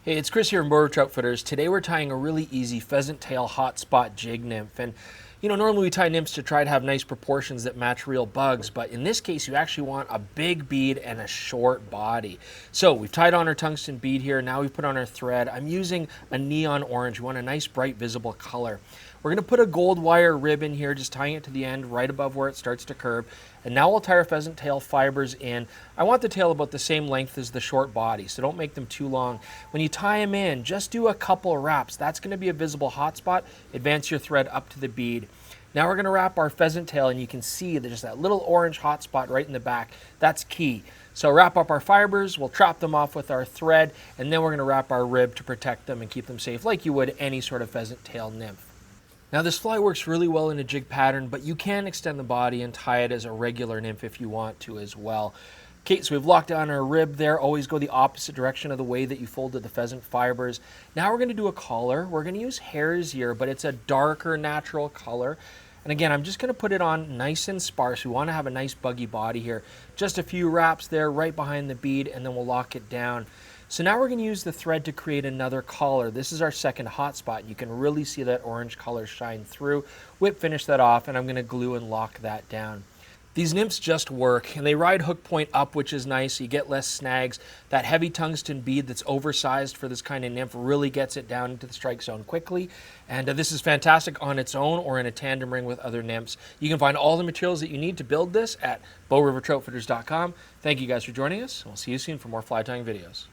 Hey, it's Chris here from Bow River Trout Footers. Today we're tying a really easy pheasant tail hotspot jig nymph. And normally we tie nymphs to try to have nice proportions that match real bugs, but in this case you actually want a big bead and a short body. So we've tied on our tungsten bead here. Now we've put on our thread. I'm using a neon orange. We want a nice bright visible color. We're going to put a gold wire rib in here, just tying it to the end right above where it starts to curve. And now we'll tie our pheasant tail fibers in. I want the tail about the same length as the short body, so don't make them too long. When you tie them in, just do a couple wraps. That's going to be a visible hot spot. Advance your thread up to the bead. Now we're going to wrap our pheasant tail, and you can see there's just that little orange hot spot right in the back. That's key. So wrap up our fibers, we'll trap them off with our thread, and then we're going to wrap our rib to protect them and keep them safe like you would any sort of pheasant tail nymph. Now this fly works really well in a jig pattern, but you can extend the body and tie it as a regular nymph if you want to as well. Okay, so we've locked down our rib there. Always go the opposite direction of the way that you folded the pheasant fibers. Now we're going to do a collar. We're going to use hare's ear, but it's a darker natural color. And again, I'm just going to put it on nice and sparse. We want to have a nice buggy body here. Just a few wraps there right behind the bead, and then we'll lock it down. So now we're going to use the thread to create another collar. This is our second hot spot. You can really see that orange color shine through. Whip finish that off, and I'm going to glue and lock that down. These nymphs just work, and they ride hook point up, which is nice. You get less snags. That heavy tungsten bead that's oversized for this kind of nymph really gets it down into the strike zone quickly. And this is fantastic on its own or in a tandem ring with other nymphs. You can find all the materials that you need to build this at bowrivertroutfooters.com. Thank you guys for joining us. We'll see you soon for more fly tying videos.